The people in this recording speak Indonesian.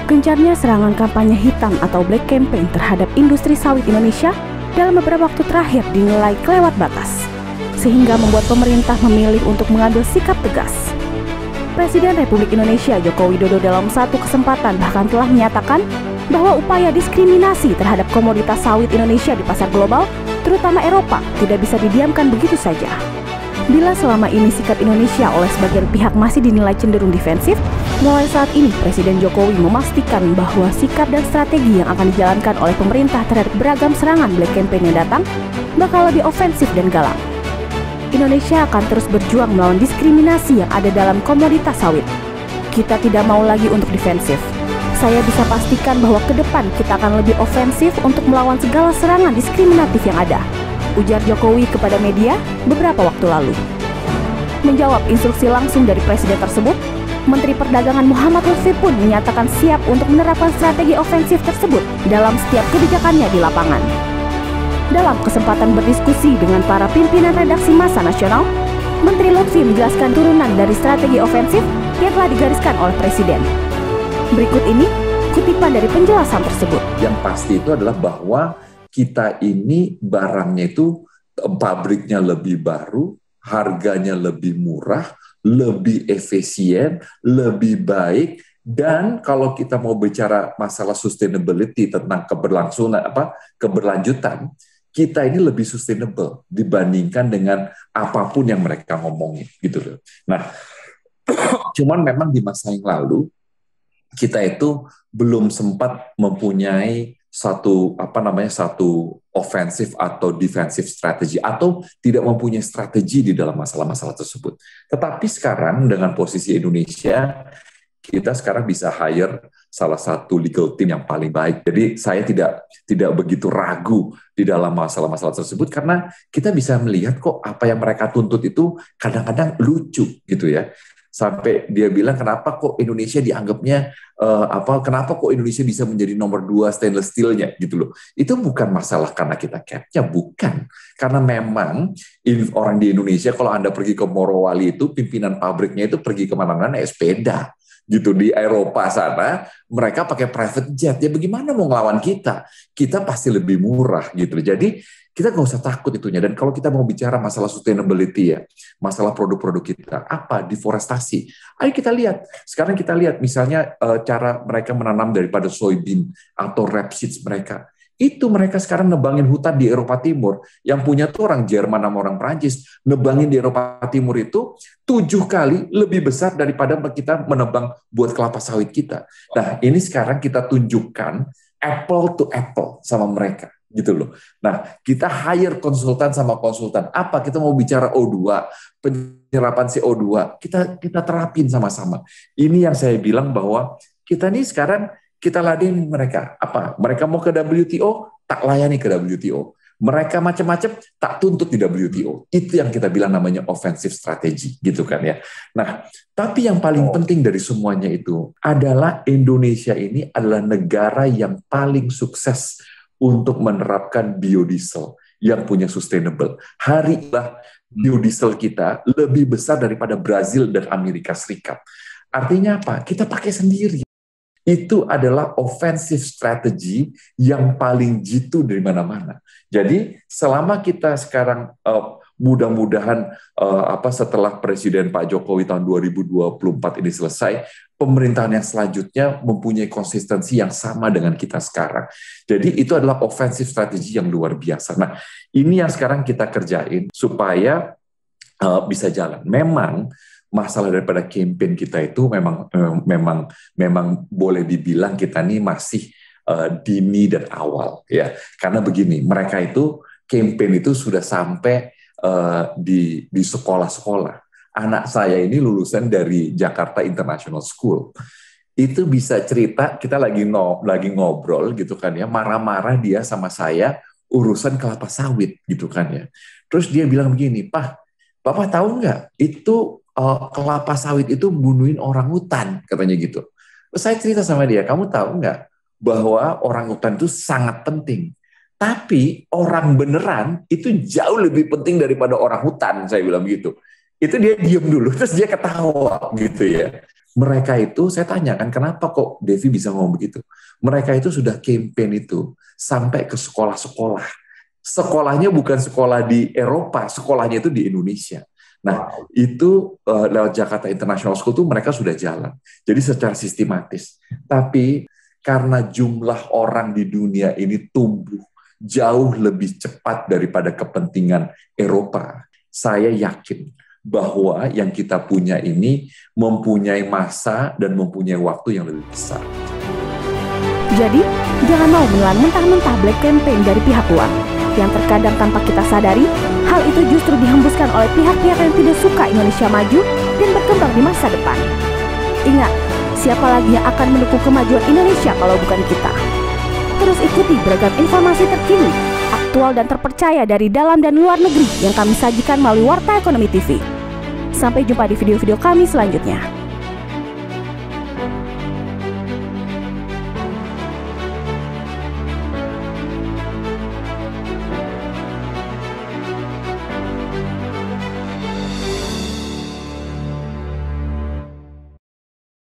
Gencarnya serangan kampanye hitam atau black campaign terhadap industri sawit Indonesia dalam beberapa waktu terakhir dinilai kelewat batas, sehingga membuat pemerintah memilih untuk mengambil sikap tegas. Presiden Republik Indonesia Joko Widodo dalam satu kesempatan bahkan telah menyatakan bahwa upaya diskriminasi terhadap komoditas sawit Indonesia di pasar global, terutama Eropa, tidak bisa didiamkan begitu saja. Bila selama ini sikap Indonesia oleh sebagian pihak masih dinilai cenderung defensif, mulai saat ini Presiden Jokowi memastikan bahwa sikap dan strategi yang akan dijalankan oleh pemerintah terhadap beragam serangan black campaign yang datang bakal lebih ofensif dan galak. Indonesia akan terus berjuang melawan diskriminasi yang ada dalam komoditas sawit. Kita tidak mau lagi untuk defensif. Saya bisa pastikan bahwa ke depan kita akan lebih ofensif untuk melawan segala serangan diskriminatif yang ada, ujar Jokowi kepada media beberapa waktu lalu. Menjawab instruksi langsung dari Presiden tersebut, Menteri Perdagangan Muhammad Lutfi pun menyatakan siap untuk menerapkan strategi ofensif tersebut dalam setiap kebijakannya di lapangan. Dalam kesempatan berdiskusi dengan para pimpinan redaksi Massa Nasional, Menteri Lutfi menjelaskan turunan dari strategi ofensif yang telah digariskan oleh Presiden. Berikut ini kutipan dari penjelasan tersebut. Yang pasti itu adalah bahwa kita ini barangnya itu pabriknya lebih baru, harganya lebih murah, lebih efisien, lebih baik, dan kalau kita mau bicara masalah sustainability tentang keberlanjutan, kita ini lebih sustainable dibandingkan dengan apapun yang mereka ngomongin gitu loh. Nah, cuman memang di masa yang lalu kita itu belum sempat mempunyai satu offensive atau defensive strategy atau tidak mempunyai strategi di dalam masalah-masalah tersebut. Tetapi sekarang dengan posisi Indonesia, kita sekarang bisa hire salah satu legal team yang paling baik. Jadi saya tidak begitu ragu di dalam masalah-masalah tersebut karena kita bisa melihat kok apa yang mereka tuntut itu kadang-kadang lucu gitu ya. Sampai dia bilang kenapa kok Indonesia dianggapnya kenapa kok Indonesia bisa menjadi nomor 2 stainless steel-nya gitu loh. Itu bukan masalah karena kita cap-nya, bukan. Karena memang orang di Indonesia kalau Anda pergi ke Morowali itu pimpinan pabriknya itu pergi kemana-mana naik sepeda gitu. Di Eropa sana mereka pakai private jet. Ya bagaimana mau ngelawan kita? Kita pasti lebih murah gitu. Jadi kita nggak usah takut itunya. Dan kalau kita mau bicara masalah sustainability ya, masalah produk-produk kita, apa? Deforestasi. Ayo kita lihat. Sekarang kita lihat misalnya cara mereka menanam daripada soybean atau rapeseed mereka. Itu mereka sekarang nebangin hutan di Eropa Timur. Yang punya tuh orang Jerman sama orang Prancis. Nebangin di Eropa Timur itu 7 kali lebih besar daripada kita menebang buat kelapa sawit kita. Nah, ini sekarang kita tunjukkan apple to apple sama mereka. Gitu loh. Nah, kita hire konsultan sama konsultan. Apa? Kita mau bicara O2, penyerapan CO2. Kita terapin sama-sama. Ini yang saya bilang bahwa kita nih sekarang kita ladeni mereka. Apa? Mereka mau ke WTO, tak layani ke WTO. Mereka macam-macam, tak tuntut di WTO. Itu yang kita bilang namanya offensive strategy, gitu kan ya. Nah, tapi yang paling penting dari semuanya itu adalah Indonesia ini adalah negara yang paling sukses untuk menerapkan biodiesel yang punya sustainable. Hari ini biodiesel kita lebih besar daripada Brazil dan Amerika Serikat. Artinya apa? Kita pakai sendiri. Itu adalah offensive strategy yang paling jitu dari mana-mana. Jadi selama kita sekarang mudah-mudahan setelah Presiden Pak Jokowi tahun 2024 ini selesai, pemerintahan yang selanjutnya mempunyai konsistensi yang sama dengan kita sekarang. Jadi itu adalah offensive strategy yang luar biasa. Nah, ini yang sekarang kita kerjain supaya bisa jalan. Memang masalah daripada campaign kita itu memang boleh dibilang kita ini masih dini dan awal ya. Karena begini, mereka itu campaign itu sudah sampai di sekolah-sekolah. Anak saya ini lulusan dari Jakarta International School. Itu bisa cerita, kita lagi ngobrol gitu kan ya, marah-marah dia sama saya urusan kelapa sawit gitu kan ya. Terus dia bilang begini, Pak, Bapak tahu nggak itu kelapa sawit itu bunuhin orang hutan, katanya gitu. Terus saya cerita sama dia, kamu tahu nggak bahwa orang hutan itu sangat penting. Tapi orang beneran itu jauh lebih penting daripada orang hutan, saya bilang gitu. Itu dia diem dulu, terus dia ketawa gitu ya. Mereka itu, saya tanyakan kenapa kok Devi bisa ngomong begitu. Mereka itu sudah campaign itu sampai ke sekolah-sekolah. Sekolahnya bukan sekolah di Eropa, sekolahnya itu di Indonesia. Nah, itu lewat Jakarta International School itu mereka sudah jalan. Jadi secara sistematis. Tapi karena jumlah orang di dunia ini tumbuh jauh lebih cepat daripada kepentingan Eropa, saya yakin bahwa yang kita punya ini mempunyai masa dan mempunyai waktu yang lebih besar. Jadi, jangan mau menelan mentah-mentah black campaign dari pihak luar. Yang terkadang tanpa kita sadari, hal itu justru dihembuskan oleh pihak-pihak yang tidak suka Indonesia maju dan berkembang di masa depan. Ingat, siapa lagi yang akan mendukung kemajuan Indonesia kalau bukan kita? Terus ikuti beragam informasi terkini, aktual dan terpercaya dari dalam dan luar negeri yang kami sajikan melalui Warta Ekonomi TV. Sampai jumpa di video-video kami selanjutnya.